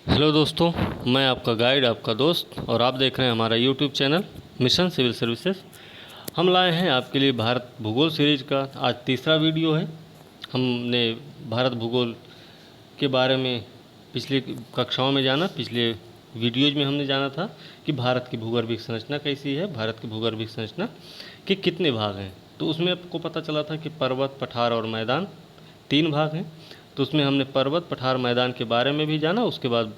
Hello दोस्तों, मैं आपका गाइड, आपका दोस्त, और आप देख रहे हैं हमारा YouTube channel mission civil services. हम लाए हैं आपके लिए भारत भूगोल सीरीज का आज तीसरा वीडियो है। हमने भारत भूगोल के बारे में पिछली कक्षाओं में जाना, पिछले वीडियोज में हमने जाना था कि भारत की भूगर्भिक संरचना कैसी है, भारत की भूगर्भिक संरचना के कितने भाग हैं। तो उसमें आपको पता चला था कि पर्वत, पठार और मैदान 3 भाग हैं। तो उसमें हमने पर्वत, पठार, मैदान के बारे में भी जाना, उसके बाद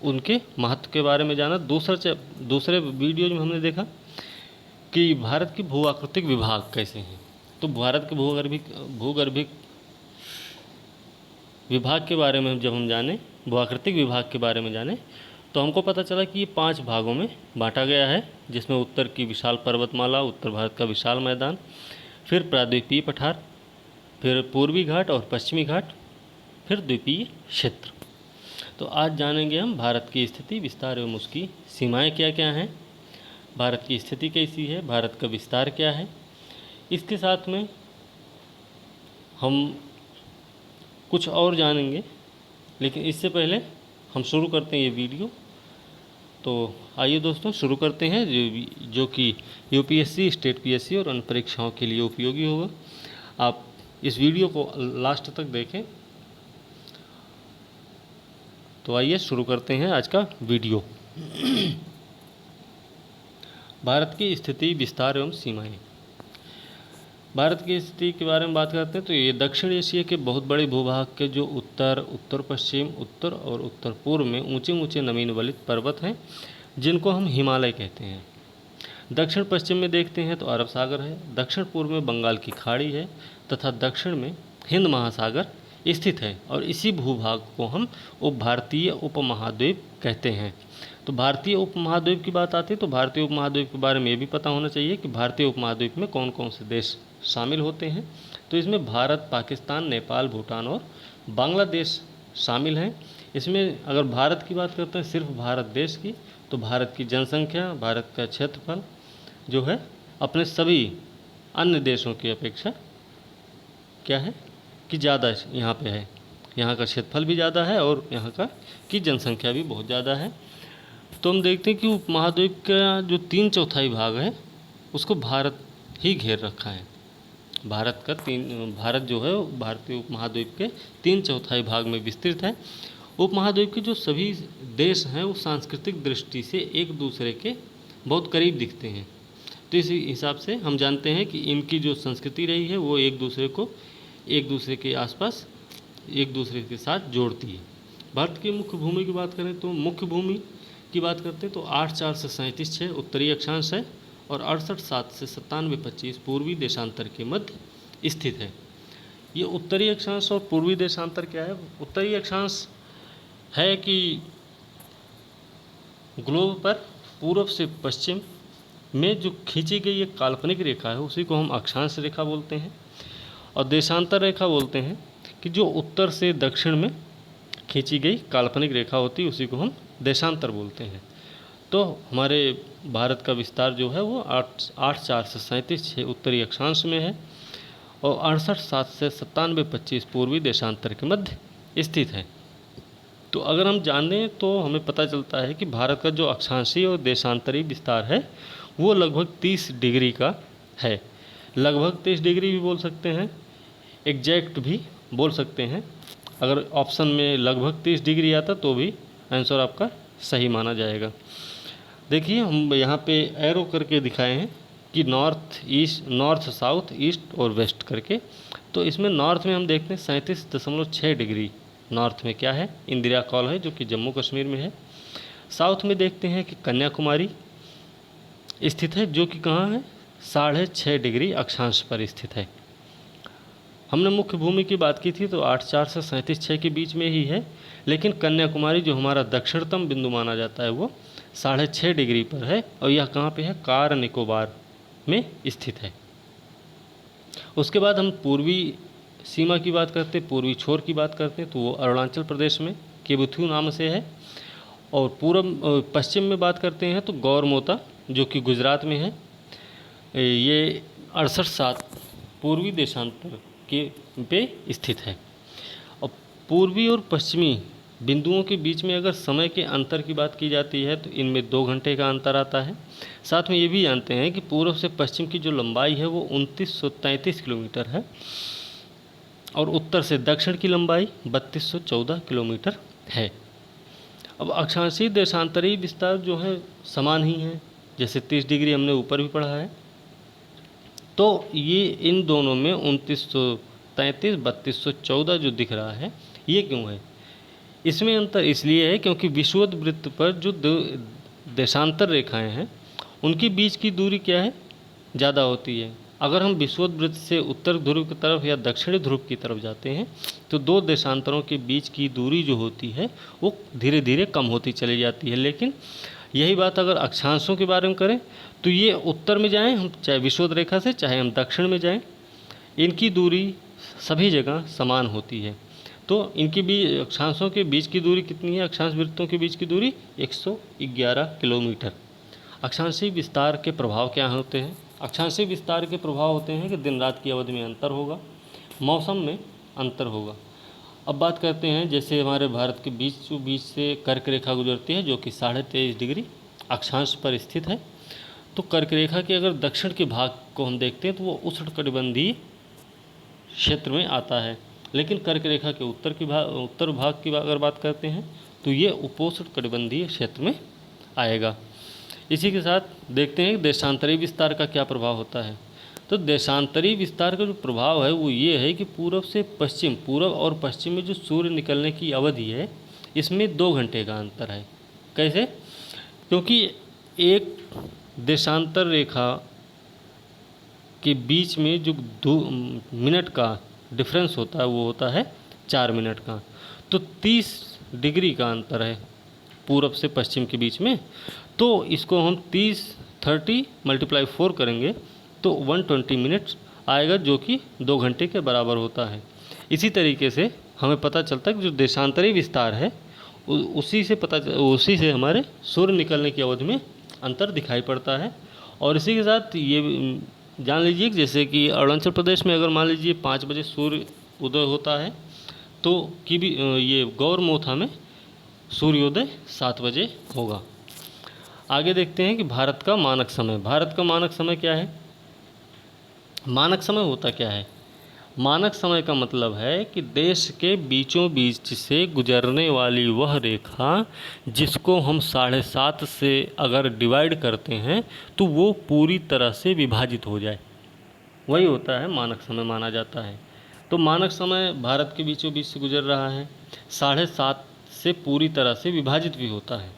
उनके महत्व के बारे में जाना। दूसरे वीडियोज में हमने देखा कि भारत की भू आकृतिक विभाग कैसे हैं। तो भारत के भूगर्भिक विभाग के बारे में जब हम जाने, भू आकृतिक विभाग के बारे में जाने, तो हमको पता चला कि ये 5 भागों में बांटा गया है, जिसमें उत्तर की विशाल पर्वतमाला, उत्तर भारत का विशाल मैदान, फिर प्राद्वीपीय पठार, फिर पूर्वी घाट और पश्चिमी घाट, फिर द्वीपीय क्षेत्र। तो आज जानेंगे हम भारत की स्थिति, विस्तार एवं उसकी सीमाएं क्या क्या हैं, भारत की स्थिति कैसी है, भारत का विस्तार क्या है। इसके साथ में हम कुछ और जानेंगे, लेकिन इससे पहले हम शुरू करते हैं ये वीडियो। तो आइए दोस्तों शुरू करते हैं, जो कि यूपीएससी, स्टेट पीएससी और अन्य परीक्षाओं के लिए उपयोगी होगा। आप इस वीडियो को लास्ट तक देखें। तो आइए शुरू करते हैं आज का वीडियो। भारत की स्थिति, विस्तार एवं सीमाएं। भारत की स्थिति के बारे में बात करते हैं तो ये दक्षिण एशिया के बहुत बड़े भूभाग के जो उत्तर, उत्तर पश्चिम, उत्तर और उत्तर पूर्व में ऊंचे ऊंचे नमीन वलित पर्वत हैं, जिनको हम हिमालय कहते हैं। दक्षिण पश्चिम में देखते हैं तो अरब सागर है, दक्षिण पूर्व में बंगाल की खाड़ी है तथा दक्षिण में हिंद महासागर स्थित है। और इसी भूभाग को हम भारतीय उपमहाद्वीप कहते हैं। तो भारतीय उपमहाद्वीप की बात आती है तो भारतीय उपमहाद्वीप के बारे में ये भी पता होना चाहिए कि भारतीय उपमहाद्वीप में कौन कौन से देश शामिल होते हैं। तो इसमें भारत, पाकिस्तान, नेपाल, भूटान और बांग्लादेश शामिल हैं। इसमें अगर भारत की बात करते हैं, सिर्फ भारत देश की, तो भारत की जनसंख्या, भारत का क्षेत्रफल जो है अपने सभी अन्य देशों की अपेक्षा क्या है कि ज़्यादा यहाँ पे है। यहाँ का क्षेत्रफल भी ज़्यादा है और यहाँ का की जनसंख्या भी बहुत ज़्यादा है। तो हम देखते हैं कि उपमहाद्वीप का जो 3/4 भाग है उसको भारत ही घेर रखा है। भारत जो है भारतीय उपमहाद्वीप के 3/4 भाग में विस्तृत है। उपमहाद्वीप के जो सभी देश हैं वो सांस्कृतिक दृष्टि से एक दूसरे के बहुत करीब दिखते हैं। तो इस हिसाब से हम जानते हैं कि इनकी जो संस्कृति रही है वो एक दूसरे के आसपास, एक दूसरे के साथ जोड़ती है। भारत की मुख्य भूमि की बात करें तो मुख्य भूमि की बात करते हैं तो 8/4 से 37/6 उत्तरी अक्षांश है और 68/7 से 97/25 पूर्वी देशांतर के मध्य स्थित है। ये उत्तरी अक्षांश और पूर्वी देशांतर क्या है? उत्तरी अक्षांश है कि ग्लोब पर पूर्व से पश्चिम में जो खींची गई एक काल्पनिक रेखा है उसी को हम अक्षांश रेखा बोलते हैं। और देशांतर रेखा बोलते हैं कि जो उत्तर से दक्षिण में खींची गई काल्पनिक रेखा होती है उसी को हम देशांतर बोलते हैं। तो हमारे भारत का विस्तार जो है वो 8/4 से 37/6 उत्तरी अक्षांश में है और 68/7 से 97/25 पूर्वी देशांतर के मध्य स्थित है। तो अगर हम जानें तो हमें पता चलता है कि भारत का जो अक्षांशीय और देशांतरी विस्तार है वो लगभग 30 डिग्री का है। लगभग 30 डिग्री भी बोल सकते हैं, एग्जैक्ट भी बोल सकते हैं। अगर ऑप्शन में लगभग 30 डिग्री आता तो भी आंसर आपका सही माना जाएगा। देखिए हम यहाँ पे एरो करके दिखाए हैं कि north, east, north, south, east और वेस्ट करके। तो इसमें नॉर्थ में हम देखते हैं 37.6 डिग्री नॉर्थ में क्या है, इंदिरा कॉल है जो कि जम्मू कश्मीर में है। साउथ में देखते हैं कि कन्याकुमारी स्थित है जो कि कहाँ है, 6.5 डिग्री अक्षांश पर स्थित है। हमने मुख्य भूमि की बात की थी तो 8/4 से 37/6 के बीच में ही है, लेकिन कन्याकुमारी जो हमारा दक्षिणतम बिंदु माना जाता है वो 6.5 डिग्री पर है और यह कहाँ पे है, कार निकोबार में स्थित है। उसके बाद हम पूर्वी सीमा की बात करते हैं, पूर्वी छोर की बात करते हैं तो वो अरुणाचल प्रदेश में केबुथु नाम से है। और पश्चिम में बात करते हैं तो गौरमोता जो कि गुजरात में है। ये 68/7 पूर्वी देशांतर के पे स्थित है। और पूर्वी और पश्चिमी बिंदुओं के बीच में अगर समय के अंतर की बात की जाती है तो इनमें 2 घंटे का अंतर आता है। साथ में ये भी जानते हैं कि पूर्व से पश्चिम की जो लंबाई है वो 2933 किलोमीटर है और उत्तर से दक्षिण की लंबाई 3214 किलोमीटर है। अब अक्षांशीय देशांतरीय विस्तार जो है समान ही है, जैसे 30 डिग्री हमने ऊपर भी पढ़ा है। तो ये इन दोनों में 2933 3214 जो दिख रहा है ये क्यों है? इसमें अंतर इसलिए है क्योंकि विषुवत वृत्त पर जो देशांतर रेखाएं हैं उनके बीच की दूरी क्या है, ज़्यादा होती है। अगर हम विषुवत वृत्त से उत्तर ध्रुव की तरफ या दक्षिणी ध्रुव की तरफ जाते हैं तो 2 देशांतरों के बीच की दूरी जो होती है वो धीरे धीरे कम होती चली जाती है। लेकिन यही बात अगर अक्षांशों के बारे में करें तो ये उत्तर में जाएं हम, चाहे विषुवत रेखा से, चाहे हम दक्षिण में जाएं, इनकी दूरी सभी जगह समान होती है। तो इनकी भी अक्षांशों के बीच की दूरी कितनी है? अक्षांश वृत्तों के बीच की दूरी 111 किलोमीटर। अक्षांशीय विस्तार के प्रभाव क्या होते हैं? अक्षांशीय विस्तार के प्रभाव होते हैं कि दिन रात की अवधि में अंतर होगा, मौसम में अंतर होगा। अब बात करते हैं, जैसे हमारे भारत के बीचों बीच से कर्क रेखा गुजरती है जो कि 23.5 डिग्री अक्षांश पर स्थित है। तो कर्क रेखा के अगर दक्षिण के भाग को हम देखते हैं तो वो उष्णकटिबंधीय क्षेत्र में आता है, लेकिन कर्क रेखा के उत्तर भाग की अगर बात करते हैं तो ये उपोष्णकटिबंधीय क्षेत्र में आएगा। इसी के साथ देखते हैं देशांतरीय विस्तार का क्या प्रभाव होता है। तो देशांतरीय विस्तार का जो प्रभाव है वो ये है कि पूर्व से पश्चिम, पूर्व और पश्चिम में जो सूर्य निकलने की अवधि है इसमें 2 घंटे का अंतर है। कैसे? क्योंकि एक देशांतर रेखा के बीच में जो 2 मिनट का डिफरेंस होता है वो होता है 4 मिनट का। तो 30 डिग्री का अंतर है पूरब से पश्चिम के बीच में। तो इसको हम 30 × 4 करेंगे तो 120 मिनट्स आएगा, जो कि 2 घंटे के बराबर होता है। इसी तरीके से हमें पता चलता है कि जो देशांतरीय विस्तार है उसी से हमारे सूर्य निकलने की अवधि में अंतर दिखाई पड़ता है। और इसी के साथ ये जान लीजिए कि जैसे कि अरुणाचल प्रदेश में अगर मान लीजिए 5 बजे सूर्य उदय होता है तो ये गौरमोथा में सूर्योदय 7 बजे होगा। आगे देखते हैं कि भारत का मानक समय। भारत का मानक समय क्या है? मानक समय होता क्या है? मानक समय का मतलब है कि देश के बीचों बीच से गुजरने वाली वह रेखा जिसको हम 7.5 से अगर डिवाइड करते हैं तो वो पूरी तरह से विभाजित हो जाए, वही होता है मानक समय माना जाता है। तो मानक समय भारत के बीचों बीच से गुजर रहा है, 7.5 से पूरी तरह से विभाजित भी होता है।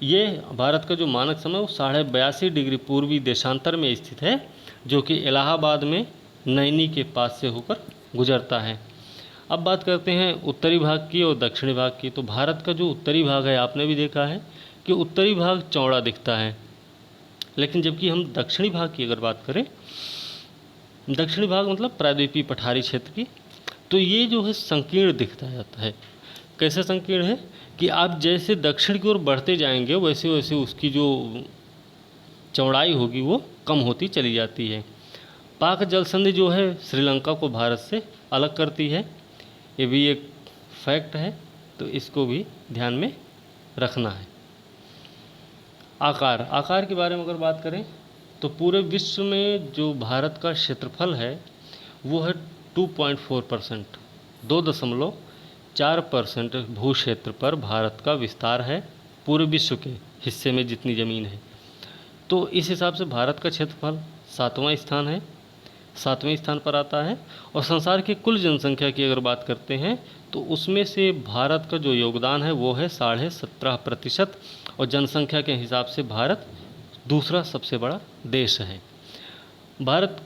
ये भारत का जो मानक समय वो 82.5 डिग्री पूर्वी देशांतर में स्थित है, जो कि इलाहाबाद में नैनी के पास से होकर गुजरता है। अब बात करते हैं उत्तरी भाग की और दक्षिणी भाग की। तो भारत का जो उत्तरी भाग है, आपने भी देखा है कि उत्तरी भाग चौड़ा दिखता है, लेकिन जबकि हम दक्षिणी भाग की अगर बात करें, दक्षिणी भाग मतलब प्रायद्वीपीय पठारी क्षेत्र की, तो ये जो है संकीर्ण दिखता जाता है। कैसे संकीर्ण है कि आप जैसे दक्षिण की ओर बढ़ते जाएंगे वैसे वैसे उसकी जो चौड़ाई होगी वो कम होती चली जाती है। पाक जल संधि जो है श्रीलंका को भारत से अलग करती है, ये भी एक फैक्ट है, तो इसको भी ध्यान में रखना है। आकार के बारे में अगर बात करें तो पूरे विश्व में जो भारत का क्षेत्रफल है वो है 2.4%, 2.4% भू क्षेत्र पर भारत का विस्तार है पूरे विश्व के हिस्से में जितनी ज़मीन है। तो इस हिसाब से भारत का क्षेत्रफल 7वां स्थान पर आता है। और संसार की कुल जनसंख्या की अगर बात करते हैं तो उसमें से भारत का जो योगदान है वो है 17.5%, और जनसंख्या के हिसाब से भारत दूसरा सबसे बड़ा देश है। भारत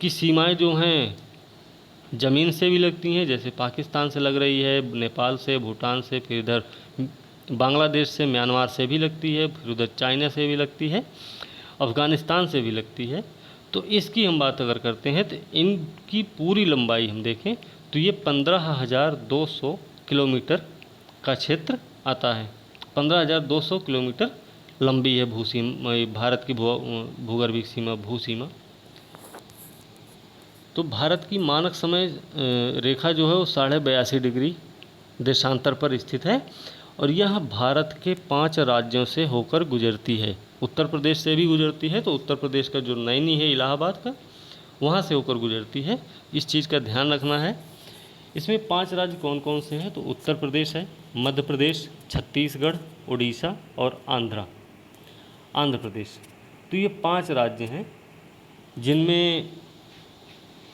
की सीमाएं जो हैं ज़मीन से भी लगती हैं, जैसे पाकिस्तान से लग रही है, नेपाल से, भूटान से, फिर इधर बांग्लादेश से, म्यांमार से भी लगती है, फिर उधर चाइना से भी लगती है, अफ़गानिस्तान से भी लगती है। तो इसकी हम बात अगर करते हैं तो इनकी पूरी लंबाई हम देखें तो ये 15,200 किलोमीटर का क्षेत्र आता है। 15,200 किलोमीटर लंबी है भारत की भूगर्भीय सीमा, भू सीमा। तो भारत की मानक समय रेखा जो है वो 82.5 डिग्री देशांतर पर स्थित है और यह भारत के 5 राज्यों से होकर गुजरती है। उत्तर प्रदेश से भी गुजरती है, तो उत्तर प्रदेश का जो नैनी है इलाहाबाद का, वहाँ से होकर गुजरती है। इस चीज़ का ध्यान रखना है। इसमें 5 राज्य कौन कौन से हैं? तो उत्तर प्रदेश है, मध्य प्रदेश, छत्तीसगढ़, उड़ीसा और आंध्र प्रदेश। तो ये 5 राज्य हैं जिनमें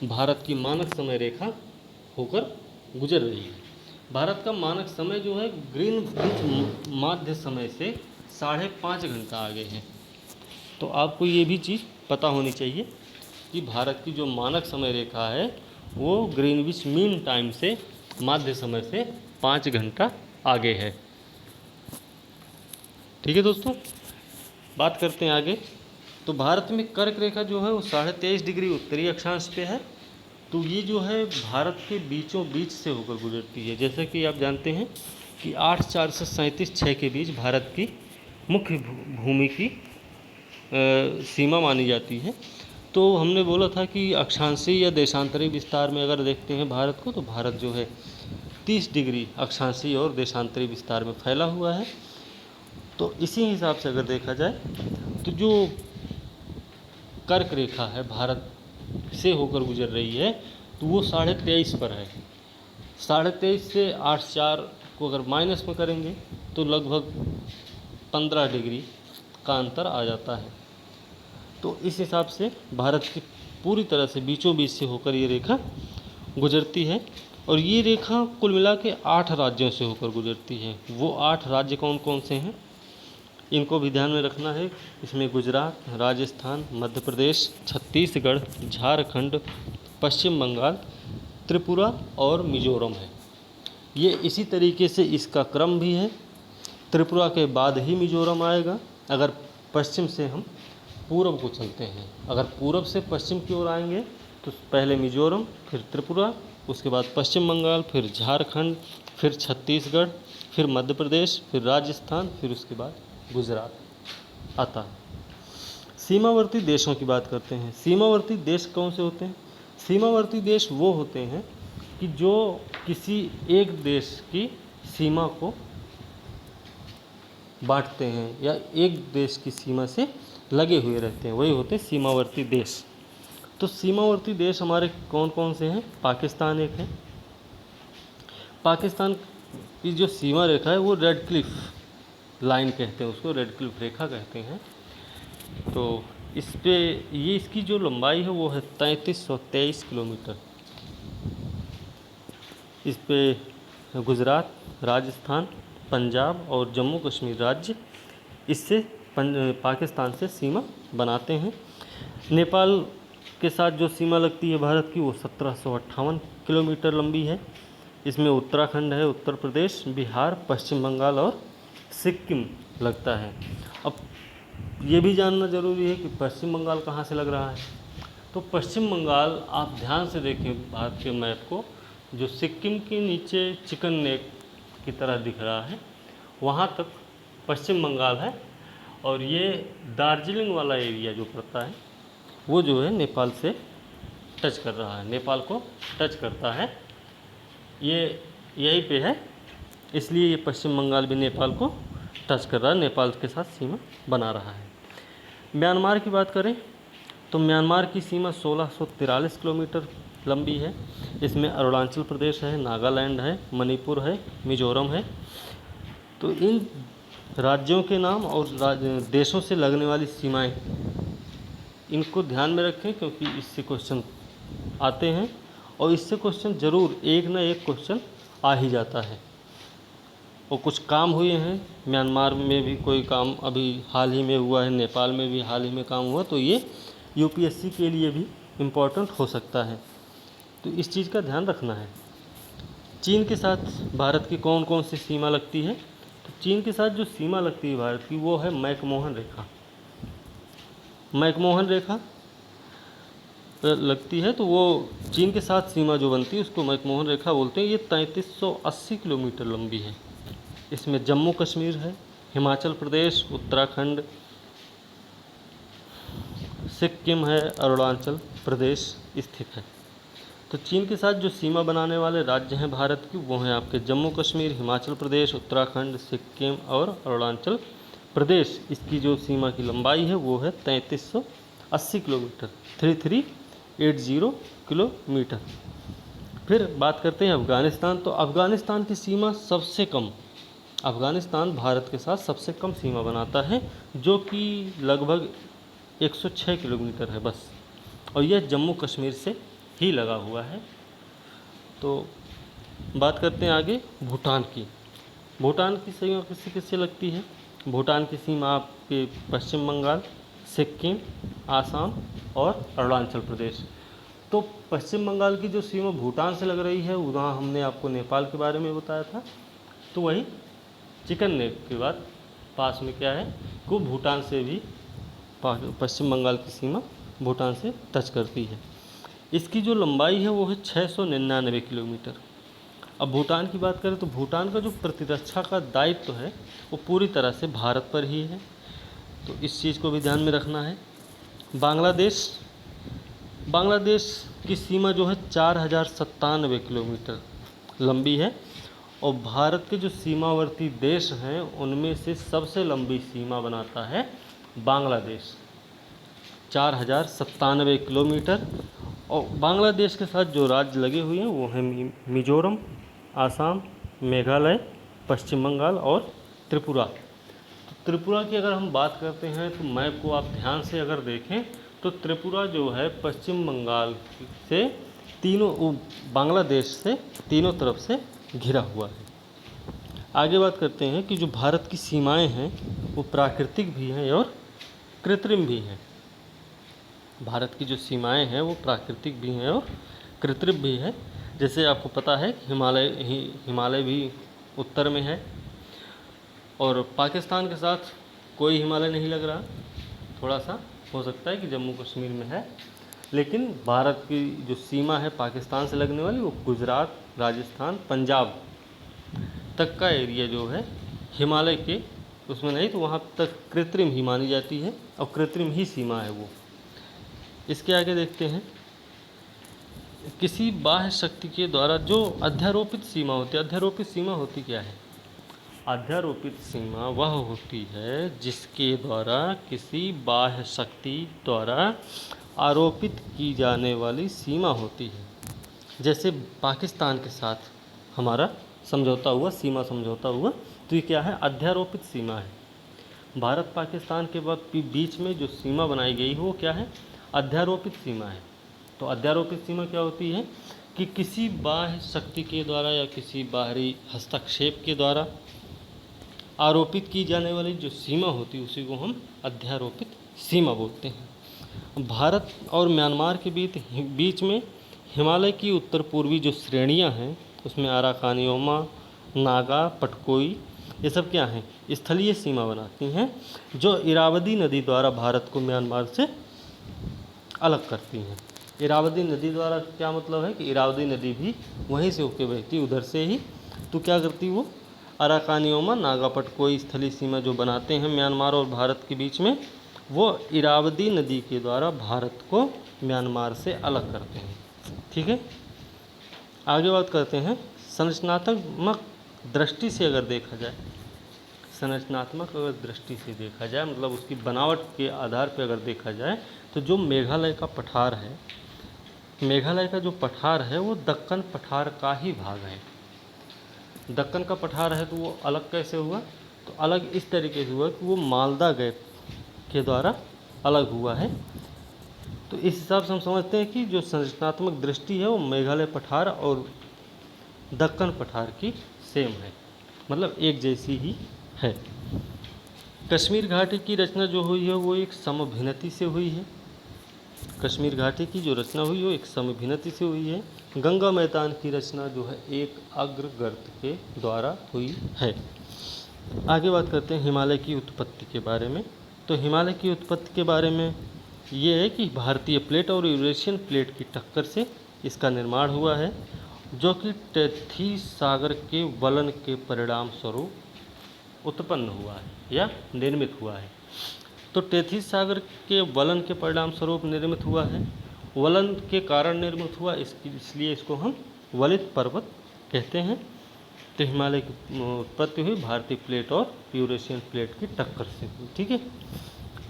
भारत की मानक समय रेखा होकर गुजर रही है। भारत का मानक समय जो है ग्रीनविच माध्य समय से 5.5 घंटा आगे है। तो आपको ये भी चीज़ पता होनी चाहिए कि भारत की जो मानक समय रेखा है वो ग्रीनविच मीन टाइम से, माध्य समय से 5 घंटा आगे है। ठीक है दोस्तों, बात करते हैं आगे। तो भारत में कर्क रेखा जो है वो 23.5 डिग्री उत्तरी अक्षांश पे है। तो ये जो है भारत के बीचों बीच से होकर गुजरती है। जैसे कि आप जानते हैं कि 8/4 से 37/6 के बीच भारत की मुख्य भूमि की सीमा मानी जाती है। तो हमने बोला था कि अक्षांशीय या देशांतरी विस्तार में अगर देखते हैं भारत को, तो भारत जो है 30 डिग्री अक्षांशीय और देशांतरी विस्तार में फैला हुआ है। तो इसी हिसाब से अगर देखा जाए तो जो कर्क रेखा है भारत से होकर गुजर रही है तो वो 23.5 पर है। 23.5 से 8/4 को अगर माइनस में करेंगे तो लगभग 15 डिग्री का अंतर आ जाता है। तो इस हिसाब से भारत की पूरी तरह से बीचों बीच से होकर ये रेखा गुजरती है और ये रेखा कुल मिला के 8 राज्यों से होकर गुजरती है। वो 8 राज्य कौन कौन से हैं इनको भी ध्यान में रखना है। इसमें गुजरात, राजस्थान, मध्य प्रदेश, छत्तीसगढ़, झारखंड, पश्चिम बंगाल, त्रिपुरा और मिजोरम है। ये इसी तरीके से इसका क्रम भी है। त्रिपुरा के बाद ही मिजोरम आएगा अगर पश्चिम से हम पूर्व को चलते हैं। अगर पूर्व से पश्चिम की ओर आएंगे तो पहले मिजोरम, फिर त्रिपुरा, उसके बाद पश्चिम बंगाल, फिर झारखंड, फिर छत्तीसगढ़, फिर मध्य प्रदेश, फिर राजस्थान, फिर उसके बाद गुजरात आता है। सीमावर्ती देशों की बात करते हैं। सीमावर्ती देश कौन से होते हैं? सीमावर्ती देश वो होते हैं कि जो किसी एक देश की सीमा को बांटते हैं या एक देश की सीमा से लगे हुए रहते हैं, वही होते हैं सीमावर्ती देश। तो सीमावर्ती देश हमारे कौन कौन से हैं? पाकिस्तान एक है। पाकिस्तान की जो सीमा रेखा है वो रेड क्लिफ लाइन कहते हैं, उसको रेड क्लिफ रेखा कहते हैं। तो इस पे ये इसकी जो लंबाई है वो है 3323 किलोमीटर। इस पे गुजरात, राजस्थान, पंजाब और जम्मू कश्मीर राज्य इससे पाकिस्तान से सीमा बनाते हैं। नेपाल के साथ जो सीमा लगती है भारत की वो 1758 किलोमीटर लंबी है। इसमें उत्तराखंड है, उत्तर प्रदेश, बिहार, पश्चिम बंगाल और सिक्किम लगता है। अब ये भी जानना ज़रूरी है कि पश्चिम बंगाल कहाँ से लग रहा है। तो पश्चिम बंगाल आप ध्यान से देखें भारत के मैप को, जो सिक्किम के नीचे चिकन नेक की तरह दिख रहा है वहाँ तक पश्चिम बंगाल है और ये दार्जिलिंग वाला एरिया जो पड़ता है वो जो है नेपाल से टच कर रहा है, नेपाल को टच करता है। ये यहीं पे है, इसलिए ये पश्चिम बंगाल भी नेपाल को टच कर रहा है, नेपाल के साथ सीमा बना रहा है। म्यांमार की बात करें तो म्यांमार की सीमा 1643 किलोमीटर लंबी है। इसमें अरुणाचल प्रदेश है, नागालैंड है, मणिपुर है, मिजोरम है। तो इन राज्यों के नाम और देशों से लगने वाली सीमाएं इनको ध्यान में रखें क्योंकि इससे क्वेश्चन आते हैं और इससे क्वेश्चन ज़रूर एक ना एक क्वेश्चन आ ही जाता है। और कुछ काम हुए हैं, म्यांमार में भी कोई काम अभी हाल ही में हुआ है, नेपाल में भी हाल ही में काम हुआ, तो ये यूपीएससी के लिए भी इम्पोर्टेंट हो सकता है। तो इस चीज़ का ध्यान रखना है। चीन के साथ भारत की कौन कौन सी सीमा लगती है? तो चीन के साथ जो सीमा लगती है भारत की वो है मैकमोहन रेखा। मैकमोहन रेखा लगती है तो वो चीन के साथ सीमा जो बनती है उसको मैकमोहन रेखा बोलते हैं। ये 3380 किलोमीटर लंबी है। इसमें जम्मू कश्मीर है, हिमाचल प्रदेश, उत्तराखंड, सिक्किम है, अरुणाचल प्रदेश स्थित है। तो चीन के साथ जो सीमा बनाने वाले राज्य हैं भारत की, वो हैं आपके जम्मू कश्मीर, हिमाचल प्रदेश, उत्तराखंड, सिक्किम और अरुणाचल प्रदेश। इसकी जो सीमा की लंबाई है वो है 3380 किलोमीटर, 3380 किलोमीटर। फिर बात करते हैं अफ़गानिस्तान। तो अफ़गानिस्तान की सीमा सबसे कम, अफ़गानिस्तान भारत के साथ सबसे कम सीमा बनाता है, जो कि लगभग 106 किलोमीटर है बस, और यह जम्मू कश्मीर से ही लगा हुआ है। तो बात करते हैं आगे भूटान की। भूटान की सीमा किससे किससे लगती है? भूटान की सीमा आपके पश्चिम बंगाल, सिक्किम, आसाम और अरुणाचल प्रदेश। तो पश्चिम बंगाल की जो सीमा भूटान से लग रही है, वहाँ हमने आपको नेपाल के बारे में बताया था। तो वही चिकन नेक के बाद पास में क्या है, वो भूटान से भी, पश्चिम बंगाल की सीमा भूटान से टच करती है। इसकी जो लंबाई है वो है 699 किलोमीटर। अब भूटान की बात करें तो भूटान का जो प्रतिरक्षा का दायित्व तो है वो पूरी तरह से भारत पर ही है, तो इस चीज़ को भी ध्यान में रखना है। बांग्लादेश, बांग्लादेश की सीमा जो है 4097 किलोमीटर लंबी है, और भारत के जो सीमावर्ती देश हैं उनमें से सबसे लंबी सीमा बनाता है बांग्लादेश, 4097 किलोमीटर। और बांग्लादेश के साथ जो राज्य लगे हुए हैं वो हैं मिजोरम, आसाम, मेघालय, पश्चिम बंगाल और त्रिपुरा। तो त्रिपुरा की अगर हम बात करते हैं तो मैप को आप ध्यान से अगर देखें तो त्रिपुरा जो है पश्चिम बंगाल से तीनों, बांग्लादेश से तीनों तरफ से घिरा हुआ है। आगे बात करते हैं कि जो भारत की सीमाएं हैं वो प्राकृतिक भी हैं और कृत्रिम भी हैं। भारत की जो सीमाएं हैं वो प्राकृतिक भी हैं और कृत्रिम भी है। जैसे आपको पता है कि हिमालय भी उत्तर में है, और पाकिस्तान के साथ कोई हिमालय नहीं लग रहा। थोड़ा सा हो सकता है कि जम्मू कश्मीर में है, लेकिन भारत की जो सीमा है पाकिस्तान से लगने वाली, वो गुजरात, राजस्थान, पंजाब तक का एरिया जो है हिमालय के उसमें नहीं, तो वहाँ तक कृत्रिम ही मानी जाती है और कृत्रिम ही सीमा है वो। इसके आगे देखते हैं, किसी बाह्य शक्ति के द्वारा जो अध्यारोपित सीमा होती है। अध्यारोपित सीमा होती क्या है? अध्यारोपित सीमा वह होती है जिसके द्वारा किसी बाह्य शक्ति द्वारा आरोपित की जाने वाली सीमा होती है। जैसे पाकिस्तान के साथ हमारा समझौता हुआ, सीमा समझौता हुआ, तो ये क्या है? अध्यारोपित सीमा है। भारत पाकिस्तान के बीच में जो सीमा बनाई गई है वो क्या है? अध्यारोपित सीमा है। तो अध्यारोपित सीमा क्या होती है कि किसी बाह्य शक्ति के द्वारा या किसी बाहरी हस्तक्षेप के द्वारा आरोपित की जाने वाली जो सीमा होती है उसी को हम अध्यारोपित सीमा बोलते हैं। भारत और म्यांमार के बीच में हिमालय की उत्तर पूर्वी जो श्रेणियां हैं उसमें अराकानियोमा, नागा, पटकोई, ये सब क्या हैं? स्थलीय सीमा बनाती हैं, जो इरावदी नदी द्वारा भारत को म्यांमार से अलग करती हैं। इरावदी नदी द्वारा क्या मतलब है कि इरावदी नदी भी वहीं से होकर बहती, उधर से ही। तो क्या करती वो? अराकानियोमा, नागा, पटकोई स्थलीय सीमा जो बनाते हैं म्यांमार और भारत के बीच में, वो इरावदी नदी के द्वारा भारत को म्यांमार से अलग करते हैं। ठीक है, आगे बात करते हैं संरचनात्मक दृष्टि से अगर देखा जाए, संरचनात्मक अगर दृष्टि से देखा जाए मतलब उसकी बनावट के आधार पर अगर देखा जाए, तो जो मेघालय का पठार है, मेघालय का जो पठार है वो दक्कन पठार का ही भाग है। दक्कन का पठार है तो वो अलग कैसे हुआ? तो अलग इस तरीके से हुआ कि वो मालदा गैप के द्वारा अलग हुआ है। तो इस हिसाब से हम समझते हैं कि जो संरचनात्मक दृष्टि है वो मेघालय पठार और दक्कन पठार की सेम है, मतलब एक जैसी ही है। कश्मीर घाटी की रचना जो हुई है वो एक समभिन्नति से हुई है। कश्मीर घाटी की जो रचना हुई वो एक समभिन्नति से हुई है। गंगा मैदान की रचना जो है एक अग्रगर्त के द्वारा हुई है। आगे बात करते हैं हिमालय की उत्पत्ति के बारे में। तो हिमालय की उत्पत्ति के बारे में ये है कि भारतीय प्लेट और यूरेशियन प्लेट की टक्कर से इसका निर्माण हुआ है, जो कि टेथीस सागर के वलन के परिणाम स्वरूप उत्पन्न हुआ है या निर्मित हुआ है। तो टेथीस सागर के वलन के परिणाम स्वरूप निर्मित हुआ है, वलन के कारण निर्मित हुआ, इसलिए इसको हम वलित पर्वत कहते हैं। तो हिमालय की उत्पत्ति हुई भारतीय प्लेट और यूरेशियन प्लेट की टक्कर से हुई। ठीक है,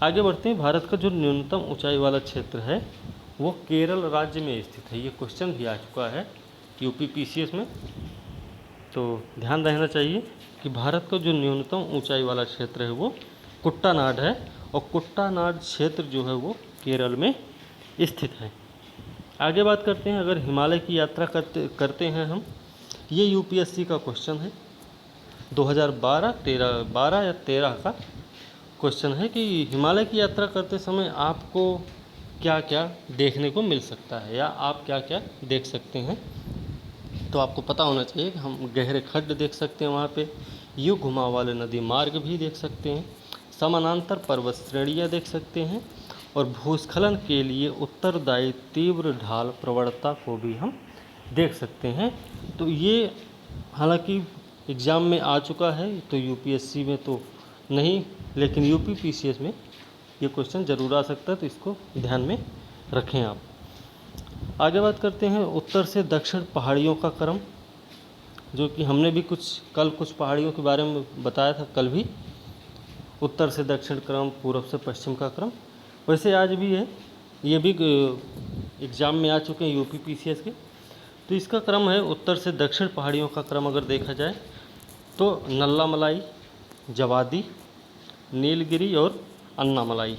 आगे बढ़ते हैं। भारत का जो न्यूनतम ऊंचाई वाला क्षेत्र है वो केरल राज्य में स्थित है। ये क्वेश्चन भी आ चुका है यूपीपीसीएस में, तो ध्यान रहना चाहिए कि भारत का जो न्यूनतम ऊंचाई वाला क्षेत्र है वो कुट्टानाड है, और कुट्टानाड क्षेत्र जो है वो केरल में स्थित है। आगे बात करते हैं, अगर हिमालय की यात्रा करते हैं हम, ये यूपीएससी का क्वेश्चन है 2012 या 13 का क्वेश्चन है कि हिमालय की यात्रा करते समय आपको क्या क्या देखने को मिल सकता है या आप क्या क्या देख सकते हैं। तो आपको पता होना चाहिए कि हम गहरे खड्ड देख सकते हैं, वहाँ पे युग घुमाव वाले नदी मार्ग भी देख सकते हैं, समानांतर पर्वत श्रेणियाँ देख सकते हैं, और भूस्खलन के लिए उत्तरदायी तीव्र ढाल प्रवणता को भी हम देख सकते हैं। तो ये हालांकि एग्ज़ाम में आ चुका है, तो यूपीएससी में तो नहीं, लेकिन यूपीपीसीएस में ये क्वेश्चन ज़रूर आ सकता है, तो इसको ध्यान में रखें आप। आगे बात करते हैं उत्तर से दक्षिण पहाड़ियों का क्रम, जो कि हमने भी कल कुछ पहाड़ियों के बारे में बताया था कल भी, उत्तर से दक्षिण क्रम, पूर्व से पश्चिम का क्रम। वैसे आज भी है, ये भी एग्ज़ाम में आ चुके हैं यूपीपीसीएस के। तो इसका क्रम है उत्तर से दक्षिण पहाड़ियों का क्रम अगर देखा जाए तो नल्लामलाई, जवादी, नीलगिरी और अन्नामलाई,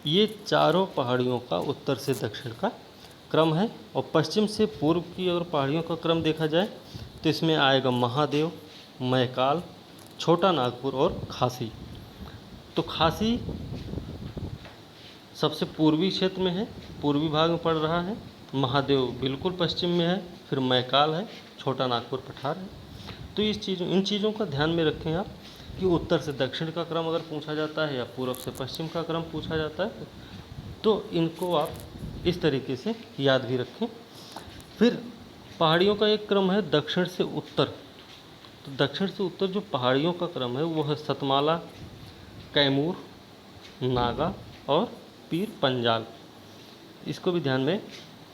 ये चारों पहाड़ियों का उत्तर से दक्षिण का क्रम है। और पश्चिम से पूर्व की अगर पहाड़ियों का क्रम देखा जाए तो इसमें आएगा महादेव, मैकाल, छोटा नागपुर और खासी। तो खासी सबसे पूर्वी क्षेत्र में है, पूर्वी भाग में पड़ रहा है, महादेव बिल्कुल पश्चिम में है, फिर मैकाल है, छोटा नागपुर पठार है। तो इन चीज़ों का ध्यान में रखें आप कि उत्तर से दक्षिण का क्रम अगर पूछा जाता है या पूर्व से पश्चिम का क्रम पूछा जाता है तो इनको आप इस तरीके से याद भी रखें। फिर पहाड़ियों का एक क्रम है दक्षिण से उत्तर। तो दक्षिण से उत्तर जो पहाड़ियों का क्रम है वो है सतमाला, कैमूर, नागा और पीर पंजाल। इसको भी ध्यान में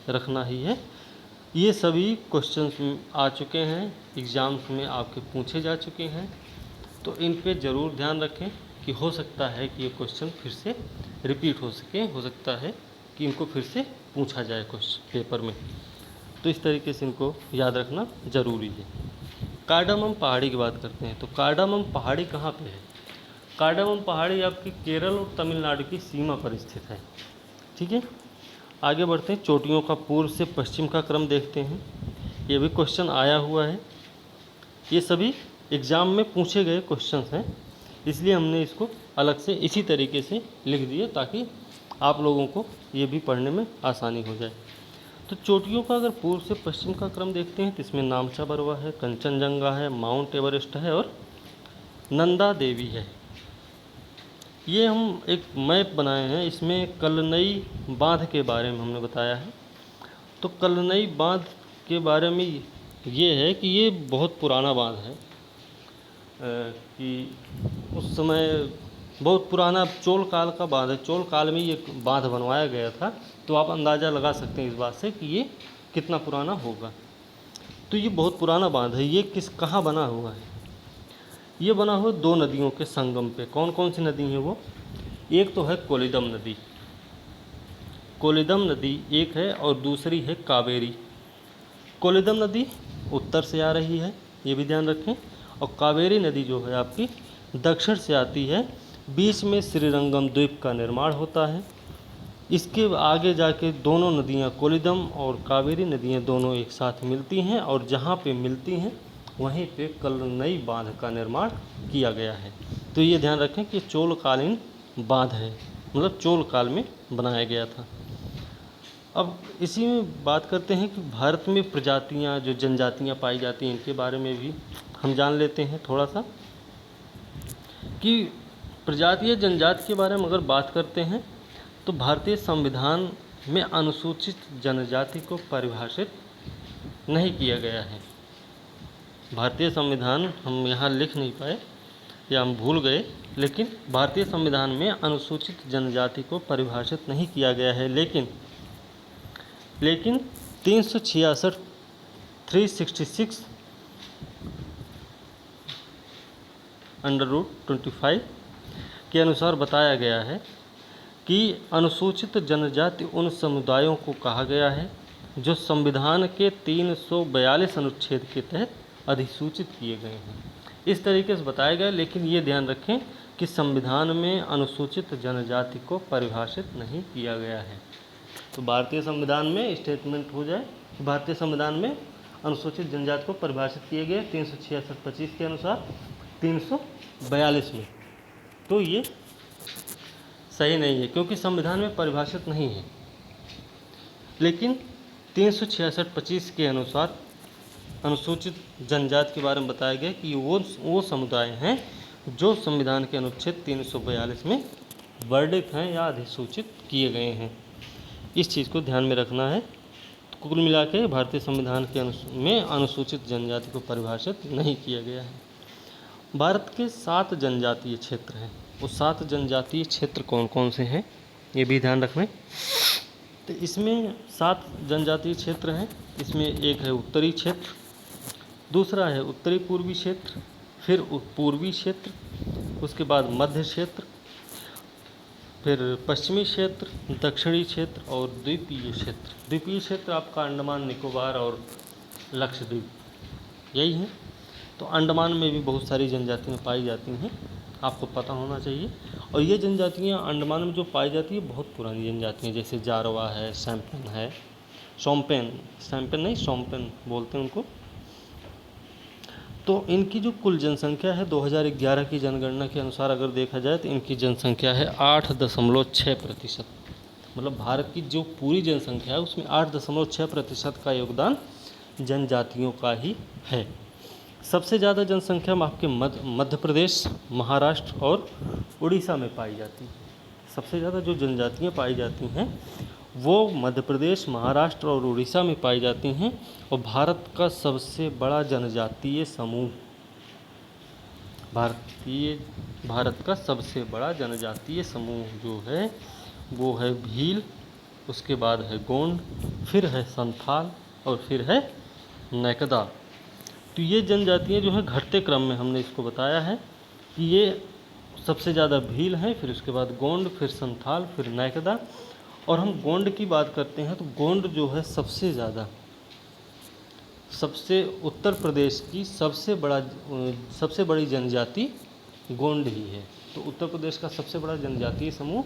रखना ही है। ये सभी क्वेश्चंस आ चुके हैं, एग्ज़ाम्स में आपके पूछे जा चुके हैं, तो इन पे ज़रूर ध्यान रखें कि हो सकता है कि ये क्वेश्चन फिर से रिपीट हो सके, हो सकता है कि इनको फिर से पूछा जाए क्वेश्चन पेपर में। तो इस तरीके से इनको याद रखना ज़रूरी है। कार्डामम पहाड़ी की बात करते हैं। तो कार्डामम पहाड़ी कहाँ पे है? कार्डामम पहाड़ी आपकी केरल और तमिलनाडु की सीमा पर स्थित है। ठीक है, आगे बढ़ते हैं। चोटियों का पूर्व से पश्चिम का क्रम देखते हैं। ये भी क्वेश्चन आया हुआ है, ये सभी एग्ज़ाम में पूछे गए क्वेश्चंस हैं, इसलिए हमने इसको अलग से इसी तरीके से लिख दिए ताकि आप लोगों को ये भी पढ़ने में आसानी हो जाए। तो चोटियों का अगर पूर्व से पश्चिम का क्रम देखते हैं तो इसमें नामचा बरवा है, कंचनजंगा है, माउंट एवरेस्ट है और नंदा देवी है। ये हम एक मैप बनाए हैं, इसमें कल्लनई बांध के बारे में हमने बताया है। तो कल्लनई बांध के बारे में ये है कि ये बहुत पुराना बांध है, कि उस समय बहुत पुराना चोल काल का बांध है, चोल काल में ये बांध बनवाया गया था। तो आप अंदाज़ा लगा सकते हैं इस बात से कि ये कितना पुराना होगा। तो ये बहुत पुराना बांध है। ये कहाँ बना हुआ है? ये बना हुआ दो नदियों के संगम पे। कौन कौन सी नदी है वो? एक तो है कोलिदम नदी, कोलिदम नदी एक है, और दूसरी है कावेरी। कोलिदम नदी उत्तर से आ रही है, ये भी ध्यान रखें, और कावेरी नदी जो है आपकी दक्षिण से आती है। बीच में श्रीरंगम द्वीप का निर्माण होता है। इसके आगे जाके दोनों नदियाँ, कोलिदम और कावेरी नदियाँ दोनों एक साथ मिलती हैं, और जहाँ पे मिलती हैं वहीं पे कल्लनई बांध का निर्माण किया गया है। तो ये ध्यान रखें कि चोलकालीन बांध है, मतलब चोल काल में बनाया गया था। अब इसी में बात करते हैं कि भारत में प्रजातियाँ, जो जनजातियाँ पाई जाती हैं, इनके बारे में भी हम जान लेते हैं थोड़ा सा कि प्रजातीय जनजाति के बारे में अगर बात करते हैं तो भारतीय संविधान में अनुसूचित जनजाति को परिभाषित नहीं किया गया है। भारतीय संविधान हम यहाँ लिख नहीं पाए या हम भूल गए, लेकिन भारतीय संविधान में अनुसूचित जनजाति को परिभाषित नहीं किया गया है। लेकिन लेकिन 366 366 √25 के अनुसार बताया गया है कि अनुसूचित जनजाति उन समुदायों को कहा गया है जो संविधान के 342 अनुच्छेद के तहत अधिसूचित किए गए हैं। इस तरीके से बताया गया, लेकिन ये ध्यान रखें कि संविधान में अनुसूचित जनजाति को परिभाषित नहीं किया गया है। तो भारतीय संविधान में स्टेटमेंट हो जाए कि भारतीय संविधान में अनुसूचित जनजाति को परिभाषित किए गए 366(25) के अनुसार 342 में, तो ये सही नहीं है क्योंकि संविधान में परिभाषित नहीं है। लेकिन 366(25) के अनुसार अनुसूचित जनजाति के बारे में बताया गया कि वो समुदाय हैं जो संविधान के अनुच्छेद 342 में वर्णित हैं या अधिसूचित किए गए हैं। इस चीज़ को ध्यान में रखना है। तो कुल मिला के भारतीय संविधान में अनुसूचित जनजाति को परिभाषित नहीं किया गया है। भारत के 7 जनजातीय क्षेत्र हैं। वो 7 जनजातीय क्षेत्र कौन कौन से हैं ये भी ध्यान रखें। तो इसमें 7 जनजातीय क्षेत्र हैं। इसमें एक है उत्तरी क्षेत्र, दूसरा है उत्तरी पूर्वी क्षेत्र, फिर पूर्वी क्षेत्र, उसके बाद मध्य क्षेत्र, फिर पश्चिमी क्षेत्र, दक्षिणी क्षेत्र और द्वीपीय क्षेत्र। द्वीपीय क्षेत्र आपका अंडमान निकोबार और लक्षद्वीप यही है। तो अंडमान में भी बहुत सारी जनजातियाँ पाई जाती हैं, आपको पता होना चाहिए। और ये जनजातियाँ अंडमान में जो पाई जाती है बहुत पुरानी जनजातियाँ, जैसे जारवा है, सैम्पन है, सैम्पन बोलते हैं उनको। तो इनकी जो कुल जनसंख्या है 2011 की जनगणना के अनुसार अगर देखा जाए तो इनकी जनसंख्या है 8.6%। मतलब भारत की जो पूरी जनसंख्या है उसमें 8.6% का योगदान जनजातियों का ही है। सबसे ज़्यादा जनसंख्या आपके मध्य प्रदेश, महाराष्ट्र और उड़ीसा में पाई जाती है। सबसे ज़्यादा जो जनजातियाँ पाई जाती हैं वो मध्य प्रदेश, महाराष्ट्र और उड़ीसा में पाई जाती हैं। और भारत का सबसे बड़ा जनजातीय समूह भारत का सबसे बड़ा जनजातीय समूह जो है वो है भील, उसके बाद है गोंड, फिर है संथाल और फिर है नैकदा। तो ये जनजातियाँ जो है घटते क्रम में हमने इसको बताया है कि ये सबसे ज़्यादा भील हैं, फिर उसके बाद गोंड, फिर संथाल, फिर नैकदा। और हम गोंड की बात करते हैं तो गोंड जो है सबसे उत्तर प्रदेश की सबसे बड़ी जनजाति गोंड ही है। तो उत्तर प्रदेश का सबसे बड़ा जनजातीय समूह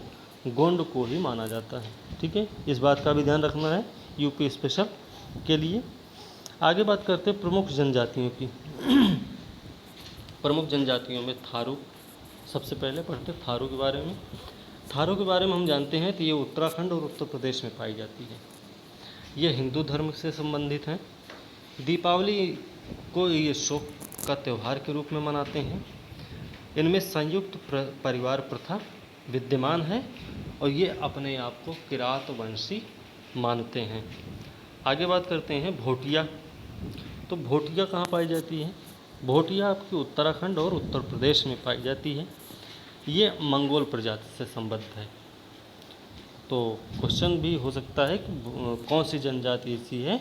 गोंड को ही माना जाता है। ठीक है, इस बात का भी ध्यान रखना है यूपी स्पेशल के लिए। आगे बात करते हैं प्रमुख जनजातियों की। प्रमुख जनजातियों में थारू, सबसे पहले पढ़ते थारू के बारे में। थारू के बारे में हम जानते हैं कि ये उत्तराखंड और उत्तर प्रदेश में पाई जाती है। ये हिंदू धर्म से संबंधित हैं। दीपावली को ये शोक का त्यौहार के रूप में मनाते हैं। इनमें संयुक्त परिवार प्रथा विद्यमान है और ये अपने आप को किरात वंशी मानते हैं। आगे बात करते हैं भोटिया। तो भोटिया कहाँ पाई जाती है? भोटिया आपकी उत्तराखंड और उत्तर प्रदेश में पाई जाती है। ये मंगोल प्रजाति से संबद्ध है। तो क्वेश्चन भी हो सकता है कि कौन सी जनजाति ऐसी है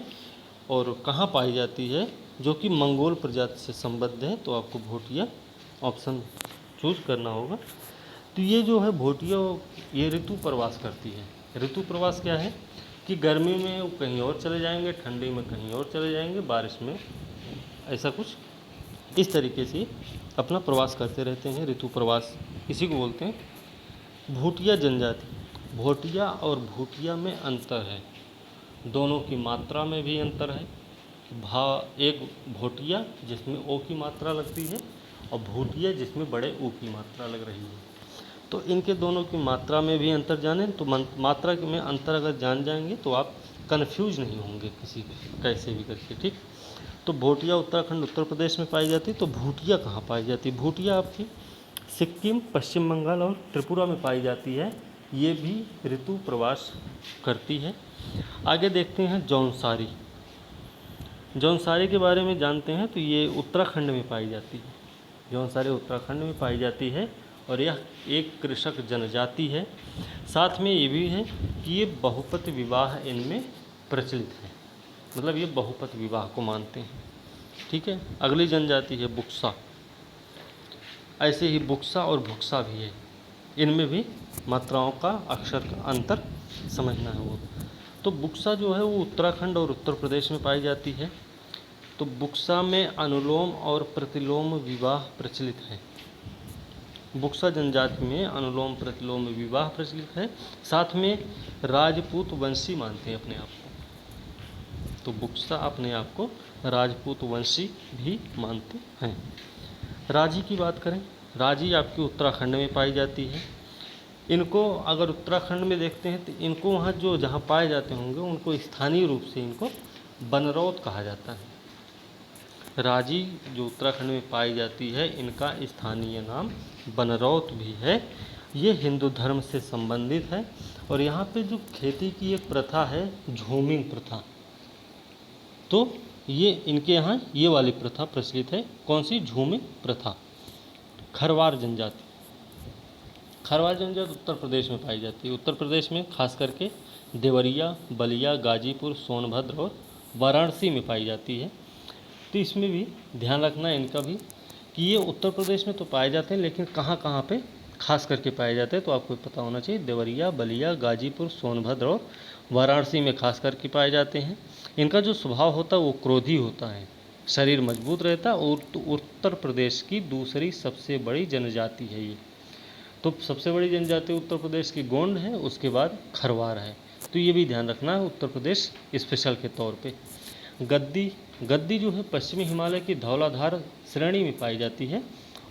और कहाँ पाई जाती है जो कि मंगोल प्रजाति से संबद्ध है। तो आपको भोटिया ऑप्शन चूज करना होगा। तो ये जो है भोटिया ये ऋतु प्रवास करती है। ऋतु प्रवास क्या है कि गर्मी में वो कहीं और चले जाएंगे, ठंडी में कहीं और चले जाएंगे, बारिश में ऐसा कुछ इस तरीके से अपना प्रवास करते रहते हैं। ऋतु प्रवास इसी को बोलते हैं। भूटिया जनजाति, भोटिया और भूटिया में अंतर है। दोनों की मात्रा में भी अंतर है। एक भोटिया जिसमें ओ की मात्रा लगती है और भूटिया जिसमें बड़े ओ की मात्रा लग रही है। तो इनके दोनों की मात्रा में भी अंतर जाने तो मात्रा में अंतर अगर जान जाएंगे तो आप कन्फ्यूज नहीं होंगे किसी कैसे भी करके। ठीक, तो भोटिया उत्तराखंड उत्तर प्रदेश में पाई जाती है। तो भूटिया कहाँ पाई जाती है? भूटिया आपकी सिक्किम, पश्चिम बंगाल और त्रिपुरा में पाई जाती है। ये भी ऋतु प्रवास करती है। आगे देखते हैं जौनसारी। जौनसारी के बारे में जानते हैं तो ये उत्तराखंड में पाई जाती है। जौनसारी उत्तराखंड में पाई जाती है और यह एक कृषक जनजाति है। साथ में ये भी है कि ये बहुपति विवाह इनमें प्रचलित है, मतलब ये बहुपत विवाह को मानते हैं। ठीक है। अगली जनजाति है बुक्सा। ऐसे ही बुक्सा और भुक्सा भी है, इनमें भी मात्राओं का अक्षर का अंतर समझना है वो। तो बुक्सा जो है वो उत्तराखंड और उत्तर प्रदेश में पाई जाती है। तो बुक्सा में अनुलोम और प्रतिलोम विवाह प्रचलित है। बुक्सा जनजाति में अनुलोम प्रतिलोम विवाह प्रचलित है। साथ में राजपूत वंशी मानते हैं अपने आप को। तो बुक्सा अपने आप को राजपूत वंशी भी मानते हैं। राजी की बात करें, राजी आपकी उत्तराखंड में पाई जाती है। इनको अगर उत्तराखंड में देखते हैं तो इनको वहाँ जो जहाँ पाए जाते होंगे उनको स्थानीय रूप से इनको बनरौत कहा जाता है। राजी जो उत्तराखंड में पाई जाती है इनका स्थानीय नाम बनरौत भी है। ये हिंदू धर्म से संबंधित है और यहाँ पे जो खेती की एक प्रथा है झूमिंग प्रथा, तो ये इनके यहाँ ये वाली प्रथा प्रचलित है। कौन सी? झूमिंग प्रथा। खरवार जनजाति, खरवार जनजाति उत्तर प्रदेश में पाई जाती है। उत्तर प्रदेश में खास करके देवरिया, बलिया, गाजीपुर, सोनभद्र और वाराणसी में पाई जाती है। तो इसमें भी ध्यान रखना है इनका भी कि ये उत्तर प्रदेश में तो पाए जाते हैं, लेकिन कहाँ कहाँ पे खास करके पाए जाते हैं तो आपको पता होना चाहिए। देवरिया, बलिया, गाजीपुर, सोनभद्र और वाराणसी में खास करके पाए जाते हैं। इनका जो स्वभाव होता है वो क्रोधी होता है, शरीर मजबूत रहता है और उत्तर प्रदेश की दूसरी सबसे बड़ी जनजाति है ये। तो सबसे बड़ी जनजाति उत्तर प्रदेश की गोंड है, उसके बाद खरवार है। तो ये भी ध्यान रखना है उत्तर प्रदेश स्पेशल के तौर पे। गद्दी, गद्दी जो है पश्चिमी हिमालय की धौलाधार श्रेणी में पाई जाती है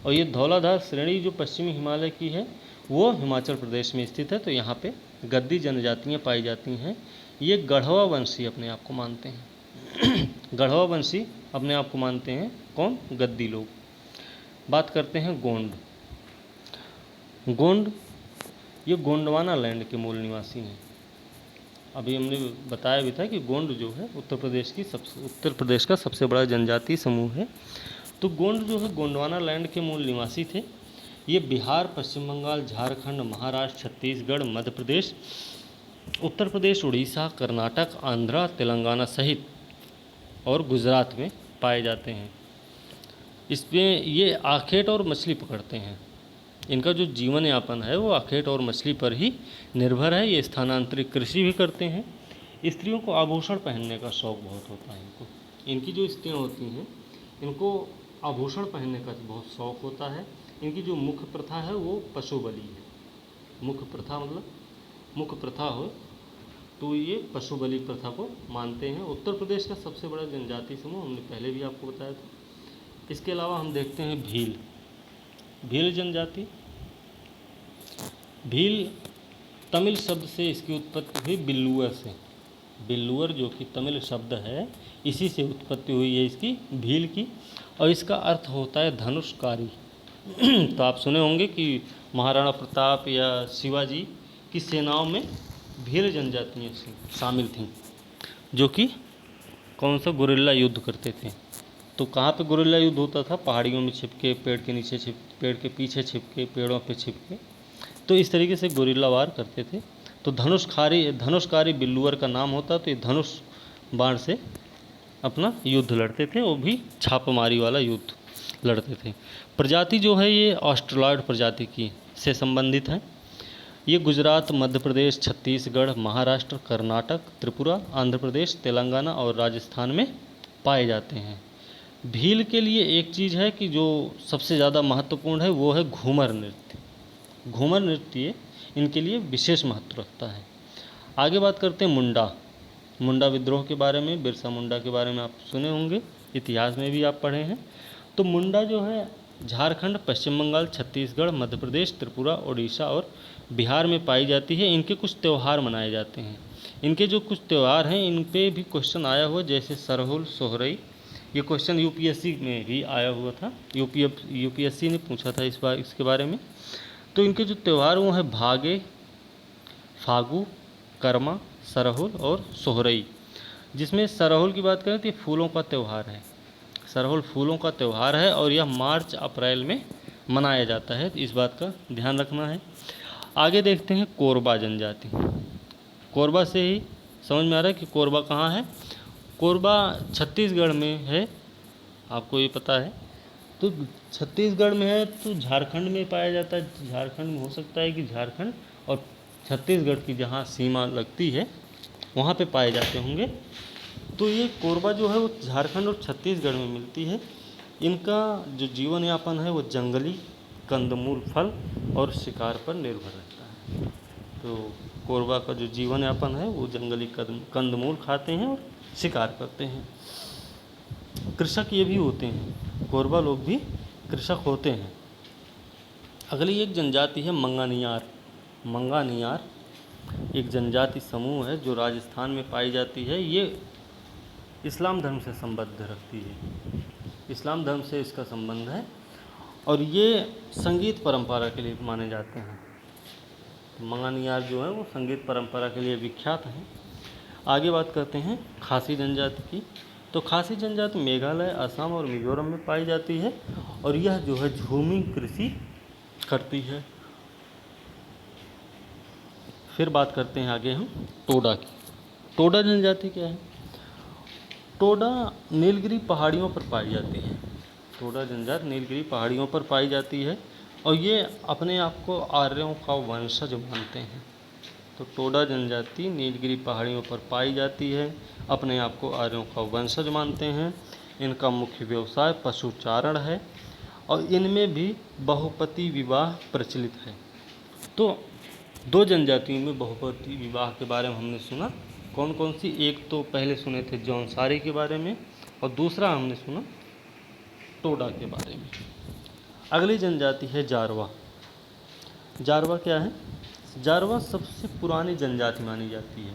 और ये धौलाधार श्रेणी जो पश्चिमी हिमालय की है वो हिमाचल प्रदेश में स्थित है। तो यहाँ पे गद्दी जनजातियाँ पाई जाती हैं। ये गढ़वा वंशी अपने आप को मानते हैं गढ़वा वंशी अपने आप को मानते हैं कौन? गद्दी लोग। बात करते हैं गोंड। गोंड ये गोंडवाना लैंड के मूल निवासी हैं। अभी हमने बताया भी था कि गोंड जो है उत्तर प्रदेश का सबसे बड़ा जनजातीय समूह है। तो गोंड जो है गोंडवाना लैंड के मूल निवासी थे। ये बिहार, पश्चिम बंगाल, झारखंड, महाराष्ट्र, छत्तीसगढ़, मध्य प्रदेश, उत्तर प्रदेश, उड़ीसा, कर्नाटक, आंध्रा, तेलंगाना सहित और गुजरात में पाए जाते हैं। इसमें ये आखेट और मछली पकड़ते हैं। इनका जो जीवन यापन है वो आखेट और मछली पर ही निर्भर है। ये स्थानांतरित कृषि भी करते हैं। स्त्रियों को आभूषण पहनने का शौक़ बहुत होता है इनको। इनकी जो स्त्रियाँ होती हैं इनको आभूषण पहनने का बहुत शौक़ होता है। इनकी जो मुख्य प्रथा है वो पशु बलि है। मुख्य प्रथा मतलब मुख्य प्रथा हो तो ये पशु बलि प्रथा को मानते हैं। उत्तर प्रदेश का सबसे बड़ा जनजातीय समूह हमने पहले भी आपको बताया था। इसके अलावा हम देखते हैं भील। भील जनजाति, भील तमिल शब्द से इसकी उत्पत्ति हुई बिल्लुअर से। बिल्लुअर जो कि तमिल शब्द है इसी से उत्पत्ति हुई है इसकी भील की, और इसका अर्थ होता है धनुषकारी। तो आप सुने होंगे कि महाराणा प्रताप या शिवाजी की सेनाओं में भील जनजातियाँ शामिल थीं, जो कि कौन सा गुरिल्ला युद्ध करते थे। तो कहाँ पे गुरिल्ला युद्ध होता था? पहाड़ियों में छिपके, पेड़ के नीचे पेड़ के पीछे छिपके, पेड़ों पे छिपके। तो इस तरीके से गुरिल्ला वार करते थे। तो धनुषकारी बिल्लुअर का नाम होता। तो ये धनुष बाण से अपना युद्ध लड़ते थे, वो भी छापामारी वाला युद्ध लड़ते थे। प्रजाति जो है ये ऑस्ट्रेलॉयड प्रजाति की से संबंधित है। ये गुजरात, मध्य प्रदेश, छत्तीसगढ़, महाराष्ट्र, कर्नाटक, त्रिपुरा, आंध्र प्रदेश, तेलंगाना और राजस्थान में पाए जाते हैं। भील के लिए एक चीज़ है कि जो सबसे ज़्यादा महत्वपूर्ण है वो है घूमर नृत्य। घूमर नृत्य इनके लिए विशेष महत्व रखता है। आगे बात करते हैं मुंडा। मुंडा विद्रोह के बारे में, बिरसा मुंडा के बारे में आप सुने होंगे, इतिहास में भी आप पढ़े हैं। तो मुंडा जो है झारखंड, पश्चिम बंगाल, छत्तीसगढ़, मध्य प्रदेश, त्रिपुरा, उड़ीसा और बिहार में पाई जाती है। इनके कुछ त्यौहार मनाए जाते हैं। इनके जो कुछ त्यौहार हैं इन पे भी क्वेश्चन आया हुआ, जैसे सरहुल, सोहरई। ये क्वेश्चन यूपीएससी में भी आया हुआ था। यूपीएससी ने पूछा था इसके बारे में। तो इनके जो त्यौहार वो हैं भागे, फागु, कर्मा, सरहुल और सोहरई। जिसमें सरहुल की बात करें तो ये फूलों का त्यौहार है। सरहुल फूलों का त्यौहार है और यह मार्च अप्रैल में मनाया जाता है। तो इस बात का ध्यान रखना है। आगे देखते हैं कोरबा जनजाति। कोरबा से ही समझ में आ रहा है कि कोरबा कहाँ है? कोरबा छत्तीसगढ़ में है, आपको ये पता है। तो छत्तीसगढ़ में है तो झारखंड में पाया जाता है। झारखंड में हो सकता है कि झारखंड और छत्तीसगढ़ की जहाँ सीमा लगती है वहाँ पे पाए जाते होंगे। तो ये कोरबा जो है वो झारखंड और छत्तीसगढ़ में मिलती है। इनका जो जीवन यापन है वो जंगली कंदमूल, फल और शिकार पर निर्भर रहता है। तो कोरबा का जो जीवन यापन है वो जंगली कंदमूल खाते हैं और शिकार करते हैं। कृषक ये भी होते हैं, कोरबा लोग भी कृषक होते हैं। अगली एक जनजाति है मंगानियार। मंगानियार एक जनजाति समूह है जो राजस्थान में पाई जाती है। ये इस्लाम धर्म से संबंध रखती है, इस्लाम धर्म से इसका संबंध है और ये संगीत परंपरा के लिए माने जाते हैं। तो मंगानियार जो है वो संगीत परंपरा के लिए विख्यात हैं। आगे बात करते हैं खासी जनजाति की। तो खासी जनजाति मेघालय, असम और मिजोरम में पाई जाती है और यह जो है झूमिंग कृषि करती है। फिर बात करते हैं आगे हम टोडा की। टोडा जनजाति क्या है? टोडा नीलगिरी पहाड़ियों पर पाई जाती है। टोडा जनजाति नीलगिरी पहाड़ियों पर पाई जाती है और ये अपने आप को आर्यों का वंशज मानते हैं। तो टोडा जनजाति नीलगिरी पहाड़ियों पर पाई जाती है, अपने आप को आर्यों का वंशज मानते हैं। इनका मुख्य व्यवसाय पशुचारण है और इनमें भी बहुपति विवाह प्रचलित है। तो दो जनजातियों में बहुपति विवाह के बारे में हमने सुना। कौन कौन सी? एक तो पहले सुने थे जौनसारी के बारे में और दूसरा हमने सुना टोडा के बारे में। अगली जनजाति है जारवा। जारवा क्या है? जारवा सबसे पुरानी जनजाति मानी जाती है।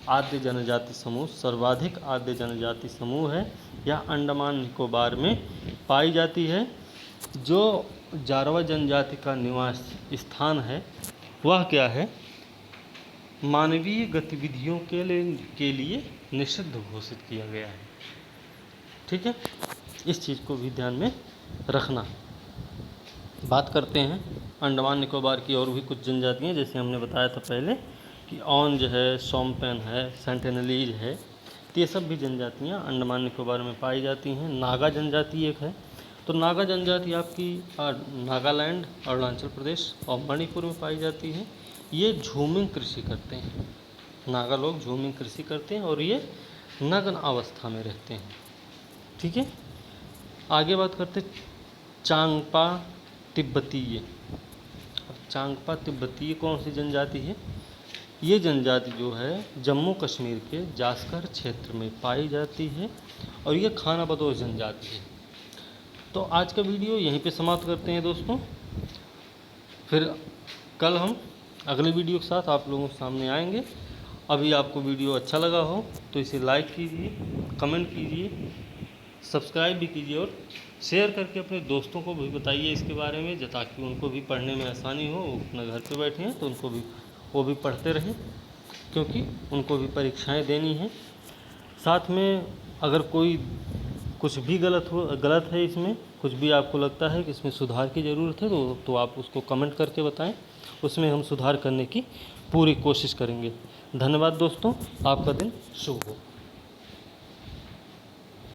आद्य जनजाति समूह, सर्वाधिक आद्य जनजाति समूह है। यह अंडमान निकोबार में पाई जाती है। जो जारवा जनजाति का निवास स्थान है वह क्या है? मानवीय गतिविधियों के लिए निषिद्ध घोषित किया गया है। ठीक है, इस चीज़ को भी ध्यान में रखना। बात करते हैं अंडमान निकोबार की और भी कुछ जनजातियाँ, जैसे हमने बताया था पहले कि औंज है, सोमपेन है, सेंटिनलीज है। तो ये सब भी जनजातियाँ अंडमान निकोबार में पाई जाती हैं। नागा जनजाति एक है। तो नागा जनजाति आपकी नागालैंड, अरुणाचल प्रदेश और मणिपुर में पाई जाती है। ये झूमिंग कृषि करते हैं। नागा लोग झूमिंग कृषि करते हैं और ये नग्न अवस्था में रहते हैं। ठीक है, आगे बात करते चांगपा तिब्बतीय। अब चांगपा तिब्बतीय कौन सी जनजाति है? ये जनजाति जो है जम्मू कश्मीर के जास्कर क्षेत्र में पाई जाती है और ये खानाबदोश जनजाति है। तो आज का वीडियो यहीं पे समाप्त करते हैं दोस्तों। फिर कल हम अगले वीडियो के साथ आप लोगों के सामने आएंगे। अभी आपको वीडियो अच्छा लगा हो तो इसे लाइक कीजिए, कमेंट कीजिए, सब्सक्राइब भी कीजिए और शेयर करके अपने दोस्तों को भी बताइए इसके बारे में, ताकि उनको भी पढ़ने में आसानी हो। वो अपने घर पे बैठे हैं तो उनको भी वो भी पढ़ते रहें, क्योंकि उनको भी परीक्षाएं देनी हैं। साथ में अगर कोई कुछ भी गलत है इसमें, कुछ भी आपको लगता है कि इसमें सुधार की ज़रूरत है तो आप उसको कमेंट करके बताएं। उसमें हम सुधार करने की पूरी कोशिश करेंगे। धन्यवाद दोस्तों, आपका दिन शुभ हो।